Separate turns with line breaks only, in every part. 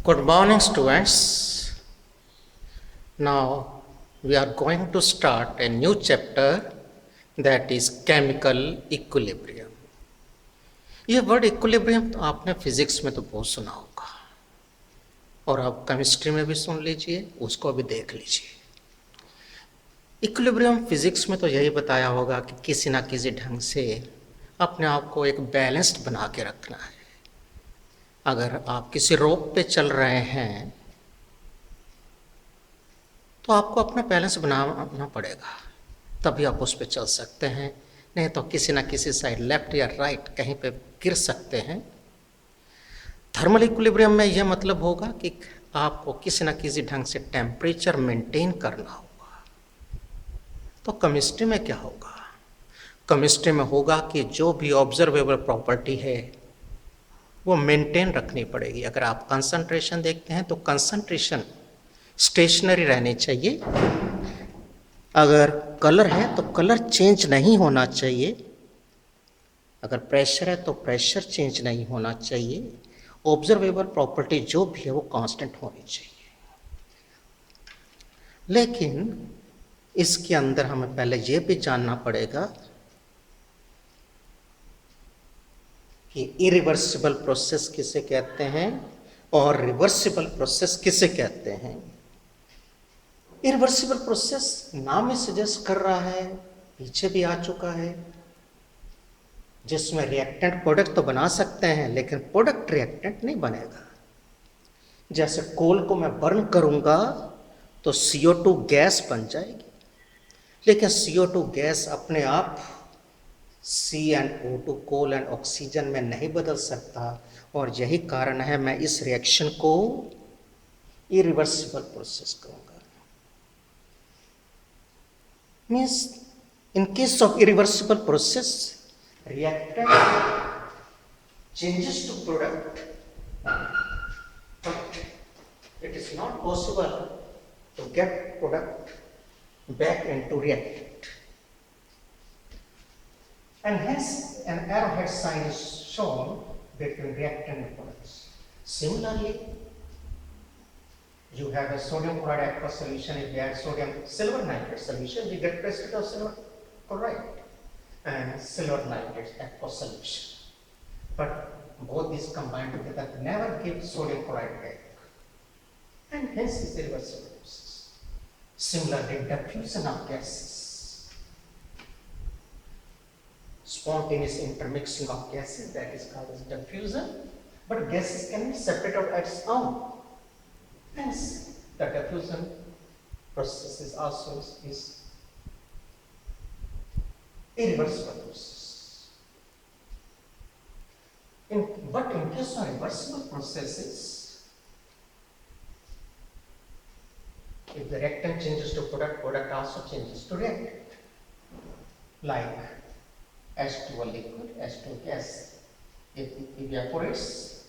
Good morning, students. Now we are going to start a new chapter, that is chemical equilibrium. ये word equilibrium तो आपने physics में तो बहुत सुना होगा और आप केमिस्ट्री में भी सुन लीजिए, उसको भी देख लीजिए। इक्विलिब्रियम फिजिक्स में तो यही बताया होगा कि किसी ना किसी ढंग से अपने आप को एक बैलेंस्ड बना के रखना है। अगर आप किसी रोप पे चल रहे हैं तो आपको अपना बैलेंस बनाना पड़ेगा, तभी आप उस पर चल सकते हैं, नहीं तो किसी ना किसी साइड लेफ्ट या राइट कहीं पे गिर सकते हैं। थर्मल इक्विलिब्रियम में यह मतलब होगा कि आपको किसी ना किसी ढंग से टेम्परेचर मेंटेन करना होगा। तो केमिस्ट्री में क्या होगा? केमिस्ट्री में होगा कि जो भी ऑब्जर्वेबल प्रॉपर्टी है वो मेंटेन रखनी पड़ेगी। अगर आप कंसंट्रेशन देखते हैं तो कंसंट्रेशन स्टेशनरी रहनी चाहिए। अगर कलर है तो कलर चेंज नहीं होना चाहिए। अगर प्रेशर है तो प्रेशर चेंज नहीं होना चाहिए। ऑब्जर्वेबल प्रॉपर्टी जो भी है वो कांस्टेंट होनी चाहिए। लेकिन इसके अंदर हमें पहले ये भी जानना पड़ेगा कि इरिवर्सिबल प्रोसेस किसे कहते हैं और रिवर्सिबल प्रोसेस किसे कहते हैं। इरिवर्सिबल प्रोसेस नाम ही सजेस्ट कर रहा है, पीछे भी आ चुका है, जिसमें रिएक्टेंट प्रोडक्ट तो बना सकते हैं लेकिन प्रोडक्ट रिएक्टेंट नहीं बनेगा। जैसे कोल को मैं बर्न करूंगा तो CO2 गैस बन जाएगी, लेकिन CO2 गैस अपने आप CnO2 कोल एंड ऑक्सीजन में नहीं बदल सकता, और यही कारण है मैं इस रिएक्शन को इरिवर्सिबल प्रोसेस कहूंगा। Means in case of irreversible process reactant changes to product, but it is not possible to get product back into reactant, and hence an arrowhead sign is shown between reactant and products. Similarly, you have a sodium chloride aqueous solution. If you add sodium silver nitrate solution, we get precipitate of silver chloride and silver nitrate aqueous solution. But both these combined together never give sodium chloride back, and hence is irreversible process. Similarly, diffusion of gases, spontaneous intermixing of gases, that is called as diffusion, but gases can be separated on its own. Hence, the diffusion process is also is irreversible process. But in case of reversible processes, if the reactant changes to product, product also changes to reactant. Like H2O liquid, H2O gas. If it evaporates,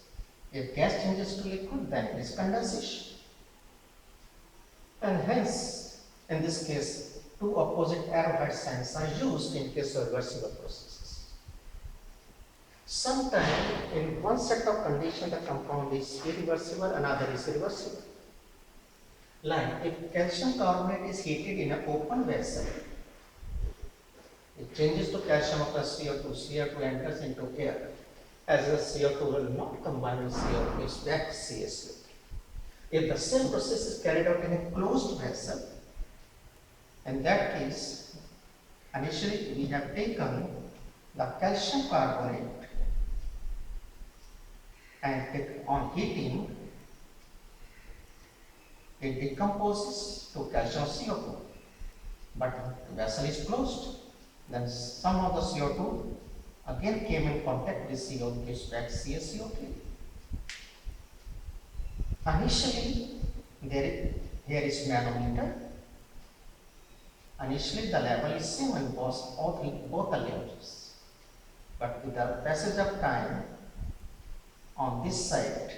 if gas changes to liquid, then it is condensation. And hence, in this case, two opposite arrowhead signs are used in case of reversible processes. Sometimes in one set of conditions the compound is irreversible, another is reversible. Like if calcium carbonate is heated in an open vessel, it changes to calcium after CO2, CO2 enters into air. As the CO2 will not combine with CO2, it's back CaCO2. If the same process is carried out in a closed vessel, in that case, initially we have taken the calcium carbonate and on heating, it decomposes to calcium CO2. But the vessel is closed, then some of the CO2 again came in contact with CO2, gives back CaCO2. Initially, here is manometer. Initially, the level is same in both the layers. But with the passage of time, on this side,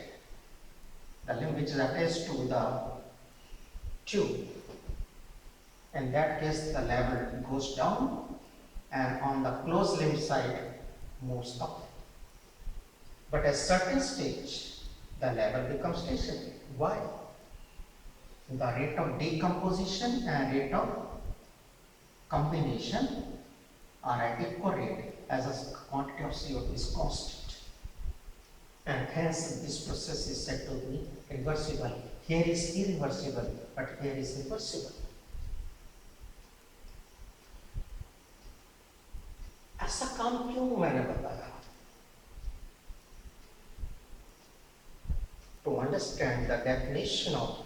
the limb which is attached to the tube, in that case, the level goes down, and on the closed limb side moves up. But at certain stage, the level becomes stationary. Why? The rate of decomposition and rate of combination are at equal rate as a quantity of CO2 is constant. And hence this process is said to be reversible. Here is irreversible, but here is reversible. ऐसा काम क्यों मैंने बताया? To understand the definition of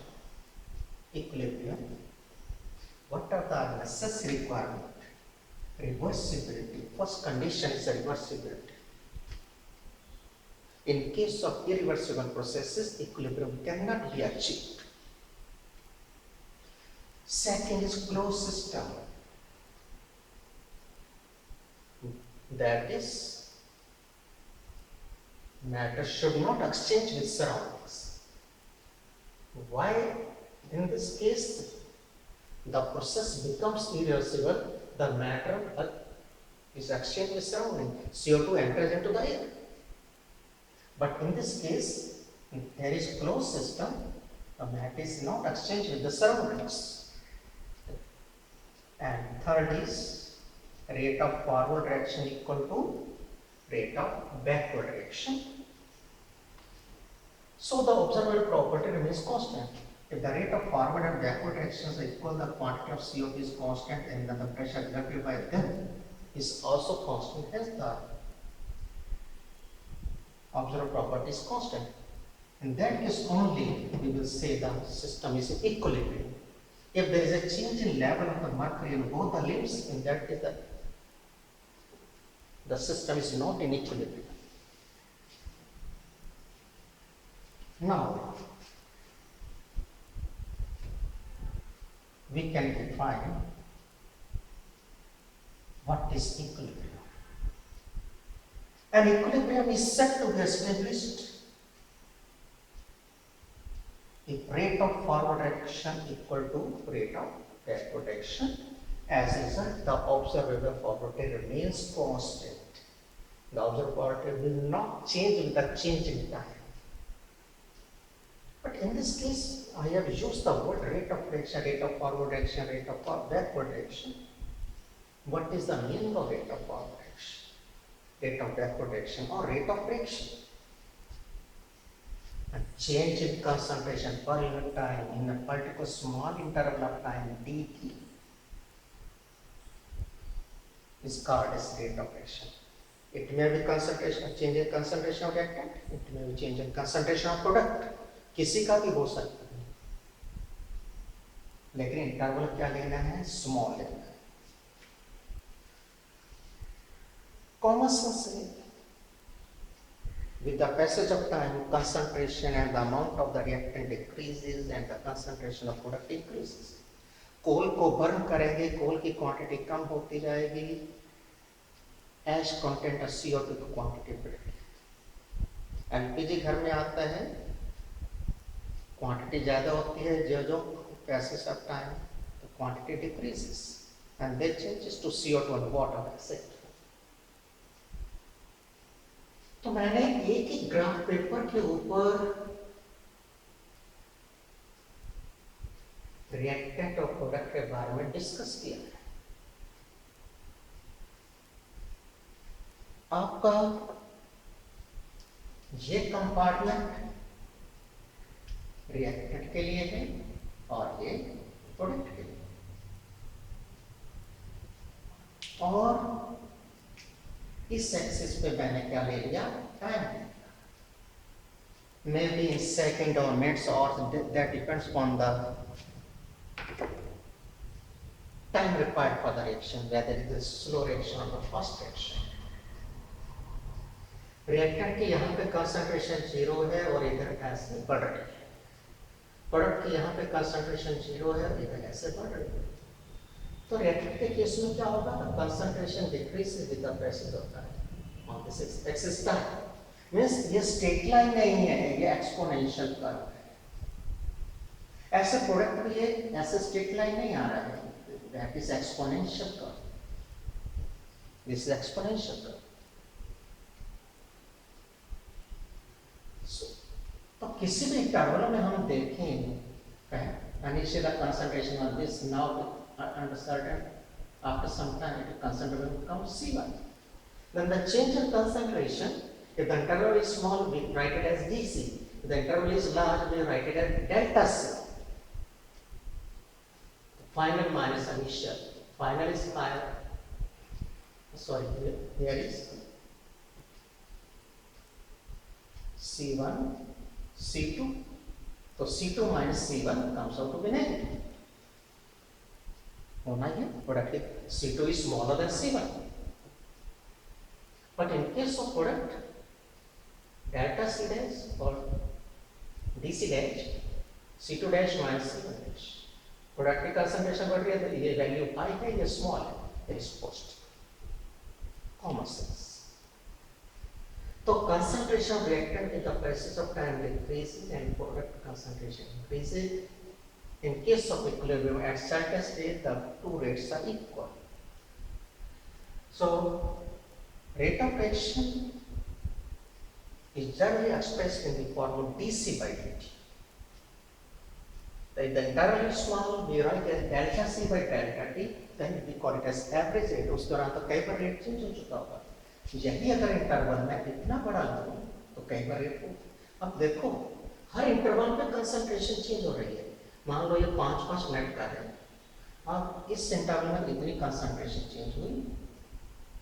equilibrium, what are the necessary requirements? Reversibility. First condition is reversibility. In case of irreversible processes, equilibrium cannot be achieved. Second is closed system. That is, matter should not exchange with surroundings. Why? In this case, the process becomes irreversible, the matter is exchanged with surrounding. CO2 enters into the air. But in this case, if there is closed system, the matter is not exchanged with the surroundings. And third is rate of forward direction equal to rate of backward direction. So the observable property remains constant. If the rate of forward and backward directions are equal, the quantity of CO2 is constant and the pressure exerted by them is also constant. Hence the observable property is constant. In that case only we will say the system is in equilibrium. If there is a change in level of the mercury in both the limbs, in that case the system is not in equilibrium. Now, we can define what is equilibrium. An equilibrium is said to be established if rate of forward direction equal to rate of backward direction. As a result, the observable property remains constant. The observable property will not change with the change in time. But in this case, I have used the word rate of direction, rate of forward direction, rate of backward direction. What is the meaning of rate of forward direction, rate of backward direction, or rate of friction? A change in concentration per unit time in a particular small interval of time dt is called as rate of friction. It may be concentration, change in concentration of reactant, it may be change in concentration of product, किसी का भी हो सकता है, लेकिन interval क्या लेना है? स्मॉल लेना है. Common sense. With the passage of time, concentration and the amount of the reactant decreases and the concentration of product increases. कोल को बर्न करेंगे, कोल की क्वांटिटी कम होती जाएगी, एश कंटेंट और CO2 की क्वांटिटी बढ़ेगी. एलपीजी घर में आता है, क्वांटिटी ज़्यादा होती है, जो passage of time the quantity decreases and then changes to CO2 and water, etc. तो मैंने एक ही ग्राफ पेपर के ऊपर रिएक्टेंट और प्रोडक्ट के बारे में डिस्कस किया है. आपका ये कंपार्टमेंट रिएक्टेंट के लिए है और ये प्रोडक्ट के लिए. और इस एक्सिस पे मैंने क्या ले लिया? Time. May be in second और मिनट्स, और that depends on the time required for the reaction, whether it is slow reaction और फास्ट रिएक्शन. रिएक्टेंट की यहाँ पे कंसंट्रेशन 0 है और इधर ऐसे बढ़ रही है. प्रोडक्ट की यहाँ पे कंसंट्रेशन 0 है और इधर ऐसे बढ़ रही है. तो रिएक्टेंट के केस में क्या होगा? Concentration decrease with the passage of time on this axis time. Means ये स्ट्रेट लाइन नहीं है, ये एक्सपोनेंशियल कर्व है. ऐसे प्रोडक्ट में ये ऐसे स्ट्रेट लाइन नहीं आ रहा है, that is exponential curve. This is exponential curve. तो किसी भी इंटरवल में हम देखें initially the concentration of this now under certain after some time the concentration becomes C1. Then the change in concentration, if the interval is small, we write it as dc. If the interval is large, we write it as delta c. Final minus initial. Final is higher. Sorry, here is C1, C2. So C2 minus C1 comes out to be negative. होना है product C2 is smaller than C1. But in case of product delta C dash or dc dash, C2 dash minus C1 dash, product की concentration बढ़ रही है तो ये value high है या small है, it is positive. Common sense. So concentration of reactant in the process of time decreases and product concentration increases. In case of equilibrium at certain state, the two rates are equal. So rate of reaction is generally expressed in the form of dc by dt. If the interval is small, we write as delta c by delta t, then we call it as average rate. उस दौरान तो कई बार rate change हो चुका होगा. यही अगर interval में इतना बड़ा लूँ तो कई बार रेट हो. अब देखो हर इंटरवल पे कंसंट्रेशन चेंज हो रही है. मान लो ये 5-5 मिनट का है. अब इस इंटरवल में इतनी कंसंट्रेशन चेंज हुई,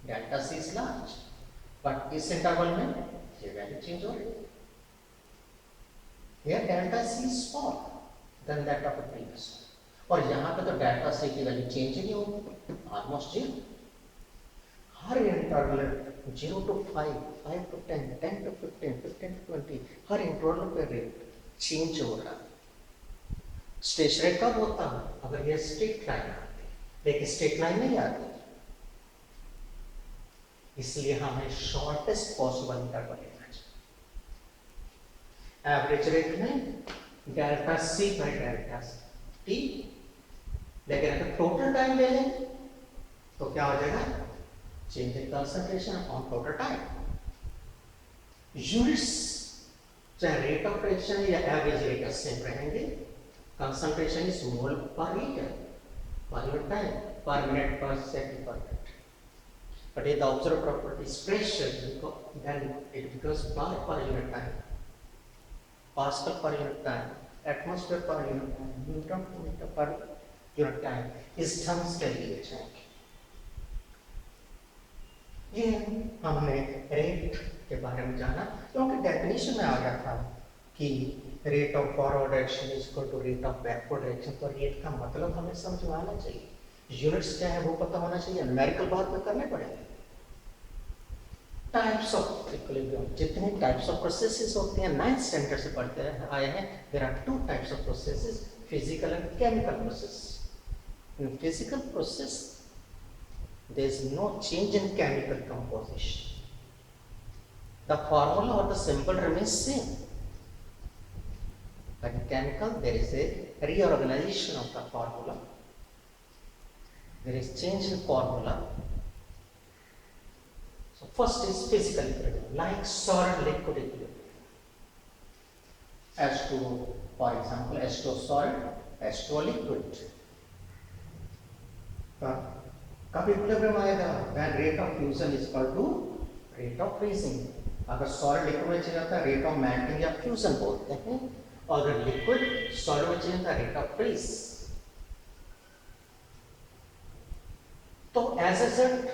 delta C is large, but इस इंटरवल में ये वैल्यू चेंज हो रही है. Here delta C is small then that of the previous, और यहाँ पे तो डेल्टा सी की वैल्यू चेंज ही नहीं होगी, almost zero. Her interval 0 to 5, 5 to 10, 10 to 15, 15 to 20, her interval पे रेट चेंज हो रहा है. स्ट्रेट रेट कब होता है? अगर ये स्ट्रेट लाइन आती, लेकिन स्ट्रेट लाइन नहीं आती, इसलिए हमें शॉर्टेस्ट पॉसिबल इंटरवल लेना चाहिए. एवरेज रेट में delta C by delta T, लेकिन अगर टोटल टाइम ले लें तो क्या हो जाएगा? change in concentration on total time. Units चाहे रेट ऑफ रिएक्शन या एवरेज रेट सेम रहेंगे. Concentration is mole per litre per unit time per minute per second per minute. But if the observed property is pressure, then it becomes bar per unit time, pascal per unit time, atmosphere per unit time, newton per meter per unit time. इस terms के लिए जाएंगे. ये हमने rate के बारे में जाना क्योंकि डेफिनेशन में आ गया था कि rate of forward action is equal to rate of backward action. तो रेट का मतलब हमें समझ में आना चाहिए. यूनिट्स क्या है वो पता होना चाहिए. न्यूमेरिकल बात में करने पड़ेंगे. टाइप्स ऑफ इक्विलिब्रियम, जितने टाइप्स ऑफ प्रोसेसेस होते हैं 9th स्टैंडर्ड से पढ़ते आए हैं. There are 2 types of processes, physical and chemical process. In physical process there is no change in chemical composition. The formula or the symbol remains same. But in chemical, there is a reorganization of the formula. There is change in formula. So first is physical equilibrium, like solid liquid equilibrium. H2O, for example, H2O solid, H2O liquid. कब equilibrium आएगा? when rate of fusion is equal to rate of freezing. अगर solid liquid में change होता है rate of melting या fusion बोलते हैं, और अगर लिक्विड सॉलिड में चेंज होता है रेट ऑफ फ्रीज. तो एज ए रिजल्ट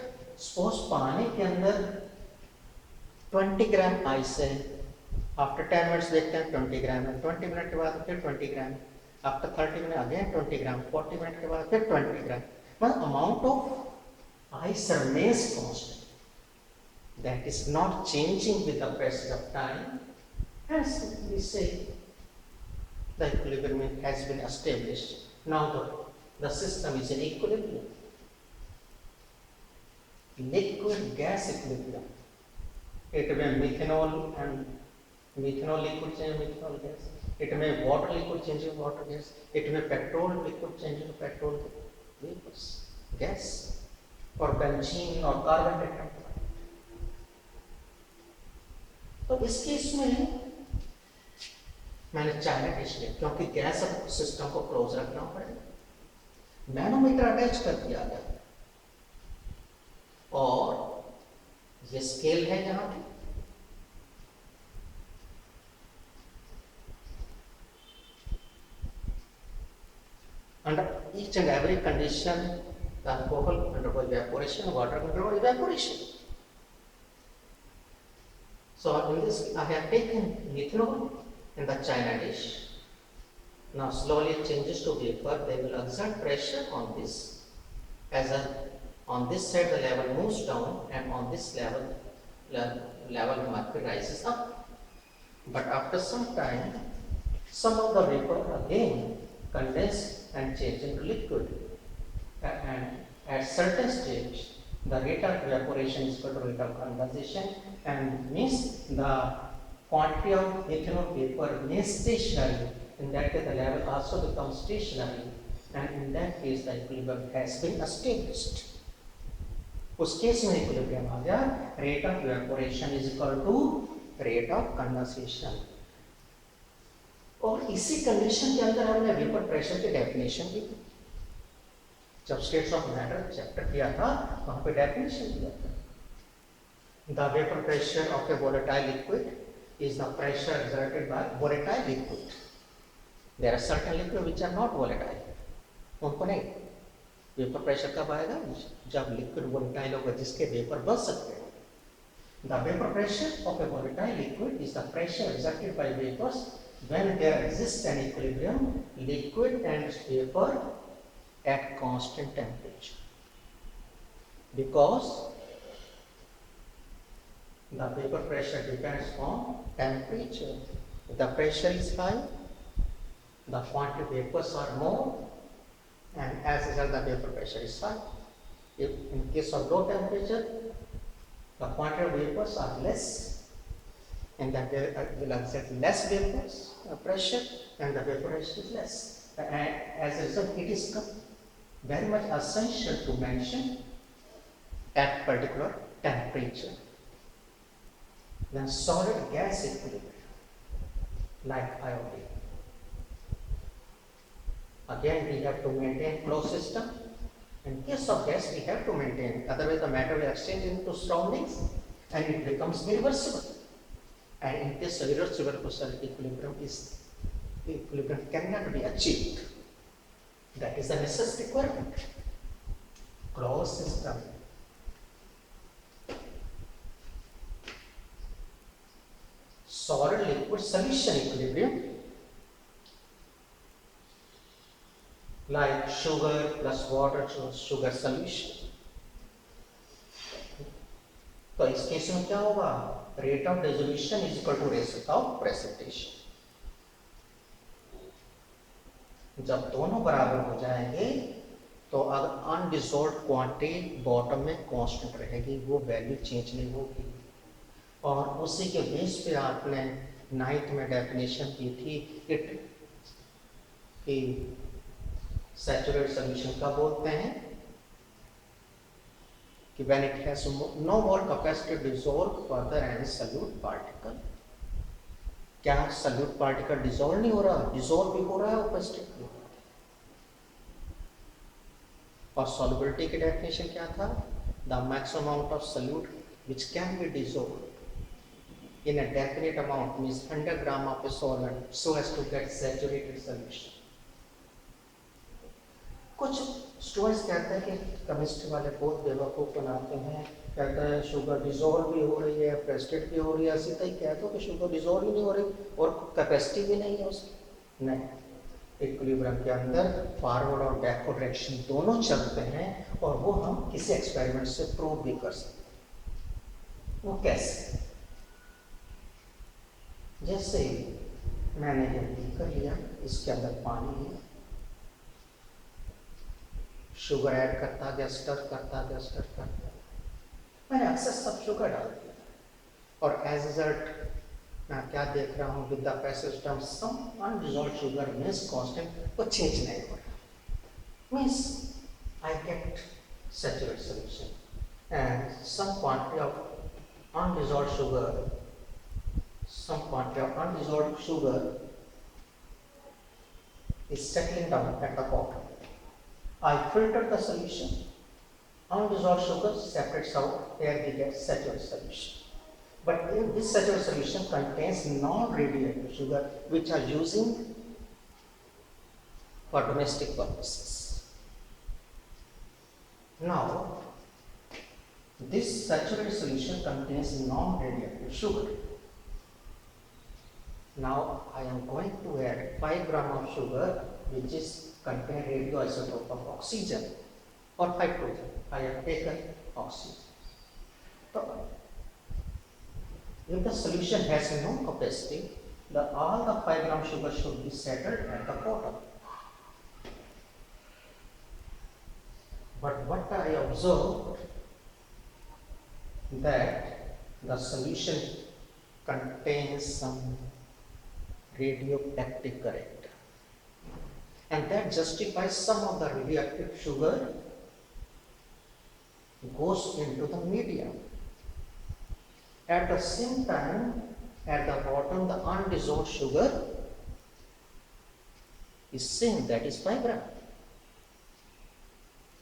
सपोज पानी के अंदर 20 ग्राम आइस है. आफ्टर 10 मिनट्स देखते हैं 20 ग्राम है. 20 मिनट के बाद फिर 20 ग्राम. आफ्टर 30 मिनट अगेन 20 ग्राम. 40 मिनट के बाद फिर 20 ग्राम. मतलब amount of ice remains constant, that is not changing with the passage of time. As we say, the equilibrium has been established. Now the system is in equilibrium. Liquid gas equilibrium. It may methanol and methanol liquid change methanol gas. It may water liquid change to water gas. It may petrol liquid change to petrol vapors gas. और benzene और carbon dioxide. तो इस case में मैंने China dish लिया क्योंकि gas system को close रखना पड़ेगा, मैनोमीटर अटैच कर दिया गया और ये स्केल है यहां पे, under each and every condition the alcohol undergo evaporation, water undergo evaporation. So in this I have taken methanol in the china dish. Now slowly it changes to vapor. They will exert pressure on this, as on this side the level moves down and on this level mercury rises up. But after some time, some of the vapor again condense and change into liquid. And at certain stage, the rate of evaporation is equal to rate of condensation, and means the quantity of ethanol vapor remains stationary. In that case, the level also becomes stationary, and in that case, the equilibrium has been established. उस case में equilibrium आ गया, rate of evaporation is equal to rate of condensation. और इसी condition के अंदर हमने vapour pressure की डेफिनेशन की, जब स्टेट्स ऑफ मैटर चैप्टर किया था वहां पे डेफिनेशन दिया था। The vapour pressure of a volatile liquid is the pressure exerted by volatile liquid. There are certain liquid which are not volatile, उनको नहीं। वेपर प्रेशर कब आएगा? जब लिक्विड वोलेटाइल होगा, जिसके वेपर बन सकते हैं। The vapour pressure of a volatile liquid is the pressure exerted by vapours when there exists an equilibrium liquid and vapor at constant temperature, because the vapor pressure depends on temperature. If the pressure is high, the quantity of vapors are more, and as a result the vapor pressure is high. If in case of low temperature, the quantity of vapors are less, and that will exert less vapors pressure, and the vapor pressure is less. As a result, it is very much essential to mention at particular temperature. Then solid gas equilibrium, like iodine. Again, we have to maintain closed system. In case of gas, we have to maintain, otherwise the matter will exchange into surroundings and it becomes irreversible. And in this irreversible equilibrium cannot be achieved. That is a necessary requirement. Closed system. Solid liquid solution equilibrium, like sugar plus water sugar solution. तो इस case में क्या होगा? Rate of dissolution is equal to rate of precipitation. जब दोनों बराबर हो जाएंगे तो अगर अनडिसॉल्व्ड क्वांटिटी बॉटम में कांस्टेंट रहेगी, वो वैल्यू चेंज नहीं होगी। और उसी के बेस पे आपने 9th में डेफिनेशन की थी कि सैचुरेटेड सॉल्यूशन का बोलते हैं कि when it has no more capacity to dissolve further any solute particle। क्या solute particle dissolve नहीं हो रहा? dissolve भी हो रहा है opacity। और solubility की definition क्या था? the maximum amount of solute which can be dissolved in a definite amount, means 100 gram of a solvent, so as to get saturated solution। कुछ स्टूडेंट्स कहते हैं कि केमिस्ट्री वाले बहुत बेवकूफ़ बनाते हैं, कहते हैं शुगर डिजोल्व भी हो रही है, प्रेसिपिटेट भी हो रही है। सीधा ही कहते हो कि शुगर डिजोल्व ही नहीं हो रही और कैपेसिटी भी नहीं है उसकी। नहीं, इक्विलिब्रियम के अंदर फॉरवर्ड और बैकवर्ड रिएक्शन दोनों चलते हैं, और वो हम किसी एक्सपेरिमेंट से प्रूव भी कर सकते हैं। वो कैसे? जैसे मैंने ये कर लिया, इसके अंदर पानी है, शुगर ऐड करता गया, स्टर करता गया, स्टर करता गया, मैंने अक्सर सब शुगर डाल दिया, और एज रिजल्ट मैं क्या देख रहा हूँ? With the passage term some undissolved sugar means constant, वो चेंज नहीं हो रहा, means I get saturated solution and some quantity of undissolved sugar is settling down at the bottom. I filter the solution. Undissolved sugar separates out, here we get saturated solution. But in this saturated solution contains non-radioactive sugar which are using for domestic purposes. Now, this saturated solution contains non-radioactive sugar. Now I am going to add 5 gram of sugar which is contain radioisotope of oxygen or hydrogen. I have taken oxygen. So, if the solution has no capacity, all the 5 gram sugar should be settled at the bottom. But what I observed that the solution contains some radioactive current, and that justifies some of the radioactive sugar goes into the medium. At the same time, at the bottom, the undissolved sugar is same, that is 5 gram.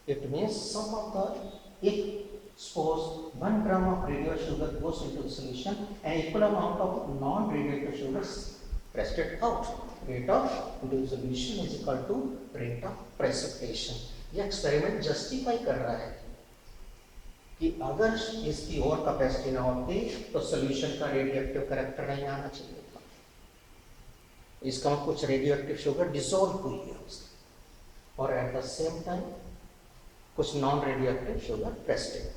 It means some of the, if suppose 1 gram of radioactive sugar goes into the solution, an equal amount of non-radioactive sugar is pressed out. Rate of dissolution is equal to rate of precipitation. यह experiment justify कर रहा है कि अगर इसकी और capacity ना होती तो सोल्यूशन का रेडियोएक्टिव कैरेक्टर नहीं आना चाहिए था. इसका कुछ रेडियोएक्टिव शुगर डिसॉल्व हुई है उसमें, और एट द सेम टाइम कुछ नॉन रेडियोएक्टिव शुगर प्रेस्ड है.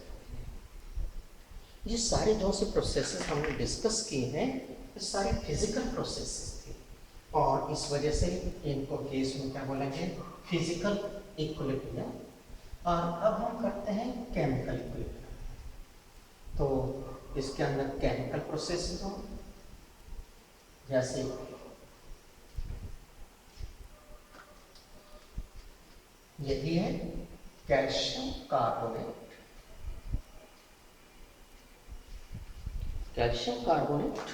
ये सारे जो से प्रोसेसेस हमने डिस्कस किए हैं ये सारे फिजिकल प्रोसेसेस थे, और इस वजह से इनको केस में क्या बोलेंगे, फिजिकल इक्विलिब्रियम. और अब हम करते हैं केमिकल इक्विलिब्रियम. तो इसके अंदर केमिकल प्रोसेसेस हो, जैसे यही है calcium carbonate. Calcium carbonate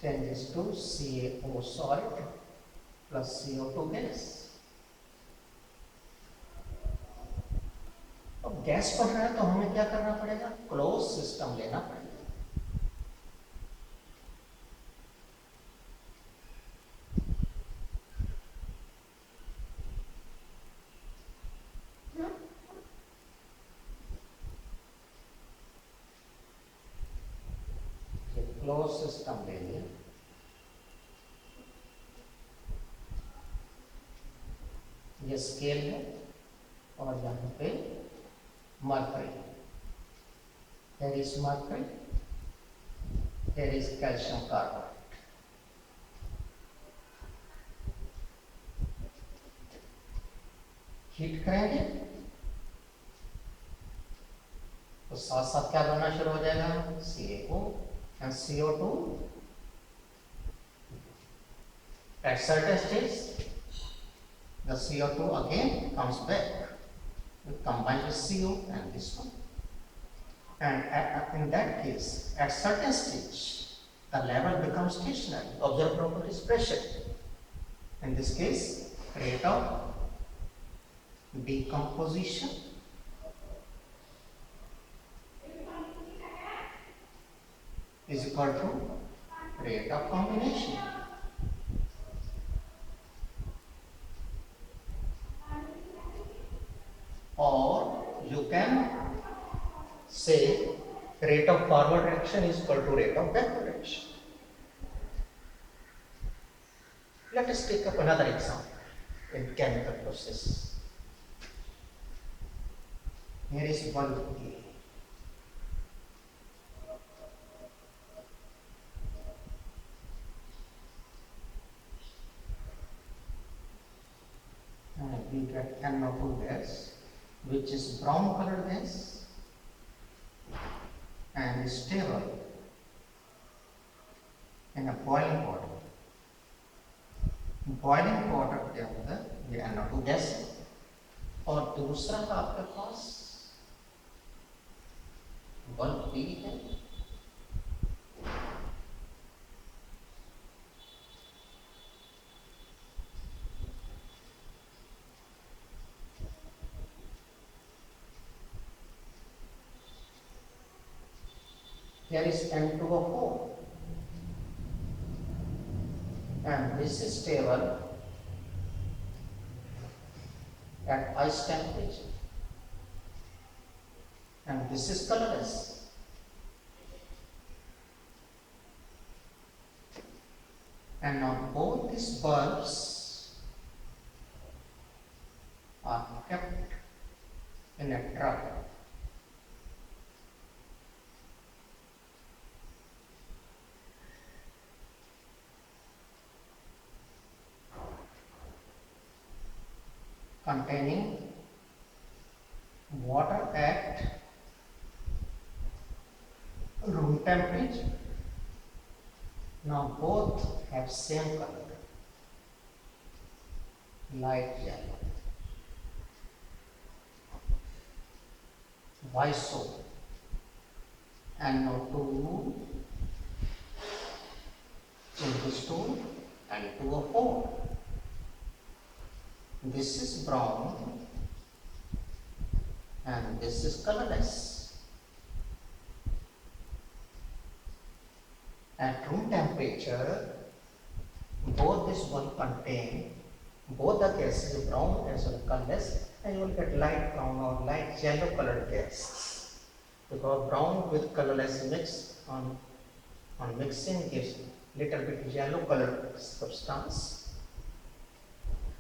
changes to CaO salt plus CO2 gas. अब गैस बन रहा है तो हमें क्या करना पड़ेगा, क्लोज सिस्टम लेना पड़ेगा. क्लोज सिस्टम ले लिया. ये स्केल है और यहाँ पे mercury. here is mercury, here is calcium carbonate. Heat करेंगे तो साथ साथ क्या बनना शुरू हो जाएगा, CaO and CO2. At certain stage the CO2 again comes back, we combine with CO and this one, and in that case at certain stage the level becomes stationary. Observe properties pressure. In this case rate of decomposition is equal to rate of combination. Or you can say rate of forward reaction is equal to rate of backward reaction. Let us take up another example in chemical process. Here is 1A. We get NO2 gas, which is brown colored gas and is stable in a boiling water. Boiling water के अंदर ये NO2 gas है, और दूसरा आपके पास bulb P है, here is N2O4 and this is stable at ice temperature and this is colorless. And now both these bulbs are kept in a truck. Containing water at room temperature. Now both have same color, light yellow. Why so? And now two changes to N2O4. This is brown and this is colorless. At room temperature, both this will contain both the gases, brown as well as colorless, and you will get light brown or light yellow colored gases. Because brown with colorless mix on mixing gives little bit yellow colored substance.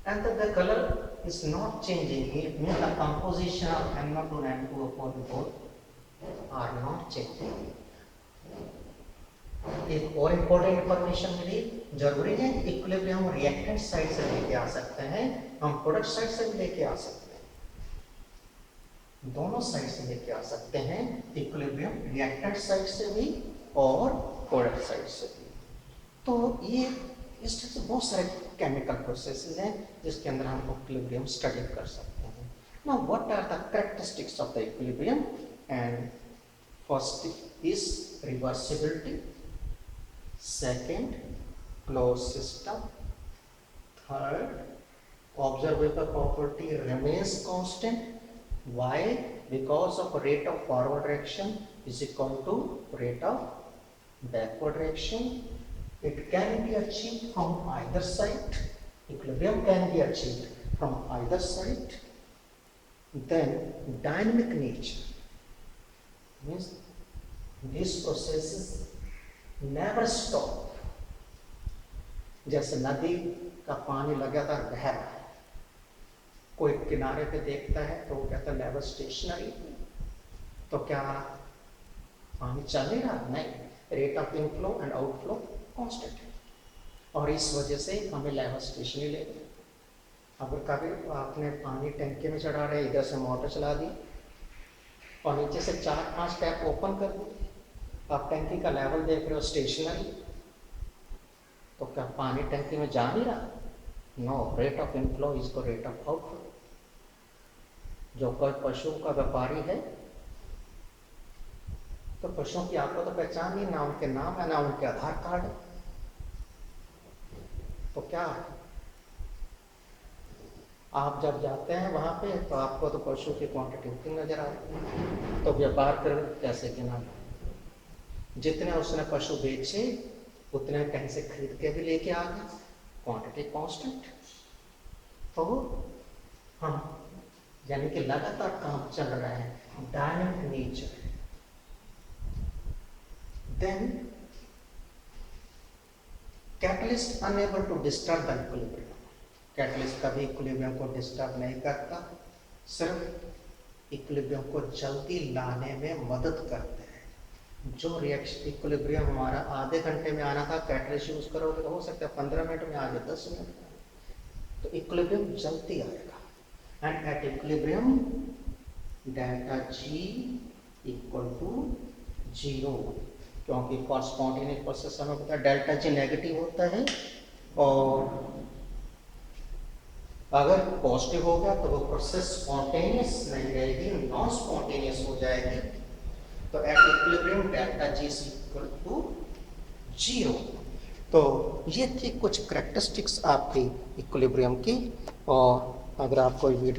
And the color is not changing. It means the composition of N2 and N2O4 both are not changing. एक और important information मिली, जरूरी है equilibrium हम reactant side से लेके आ सकते हैं, हम प्रोडक्ट साइड से भी लेके आ सकते हैं, दोनों साइड से लेके आ सकते हैं इक्विलिब्रियम, रिएक्टेंट साइड से भी और प्रोडक्ट साइड से भी। तो ये इस तरह से बहुत सारे केमिकल प्रोसेसेस हैं जिसके अंदर हम इक्विलिब्रियम स्टडी कर सकते हैं। Now what are the characteristics of the equilibrium? And first is reversibility, second closed system, third observable property remains constant. Why? Because of rate of forward reaction is equal to rate of backward reaction. It can be achieved from either side. Equilibrium can be achieved from either side. Then dynamic nature means these processes never stop. जैसे नदी का पानी लगातार बह रहा है, कोई किनारे पे देखता है तो वो कहता है लेवल स्टेशनरी, तो क्या पानी चल नहीं रहा? नहीं, rate of inflow and outflow constant है और इस वजह से हमें लेवल स्टेशनरी लेंगे। अगर कभी आपने पानी टंकी में चढ़ा रहे, इधर से मोटर चला दी और नीचे से 4-5 टैप ओपन कर दी, आप टंकी का लेवल देख रहे हो स्टेशनरी, तो क्या पानी टंकी में जा नहीं रहा? No, rate of inflow is को रेट ऑफ आउटफ्लो। जो कोई पशु का व्यापारी है तो पशुओं की आपको तो पहचान नहीं, ना उनके नाम है ना उनके आधार कार्ड है, तो क्या है? आप जब जाते हैं वहां पे तो आपको तो पशु की क्वांटिटी नजर आती है, तो व्यापार कर कैसे गिना? जितने उसने पशु बेचे उतने कहीं से खरीद के भी लेके आ गए, क्वांटिटी कांस्टेंट। तो हम यानी कि लगातार काम चल रहा है, dynamic nature. Then catalyst unable to disturb the equilibrium. Catalyst कभी इक्विलिब्रियम को डिस्टर्ब नहीं करता, सिर्फ इक्विलिब्रियम को जल्दी लाने में मदद करते हैं। जो रिएक्शन इक्विलिब्रियम हमारा आधे घंटे में आना था, कैटलिस्ट यूज करोगे तो हो सकता है 15 मिनट में आ जाए, 10 मिनट में, तो इक्विलिब्रियम जल्दी आएगा। And at equilibrium delta G equal to 0, क्योंकि फॉर स्पॉन्टेनियस प्रोसेस हमें पता है डेल्टा जी नेगेटिव होता है और अगर पॉजिटिव हो गया तो वो प्रोसेस स्पॉन्टेनियस नहीं रहेगी, नॉन स्पॉन्टेनियस हो जाएगी। तो at equilibrium delta G is equal to 0। तो ये थी कुछ करेक्टरिस्टिक्स आपकी इक्विलिब्रियम की। और अगर आपको वीडियो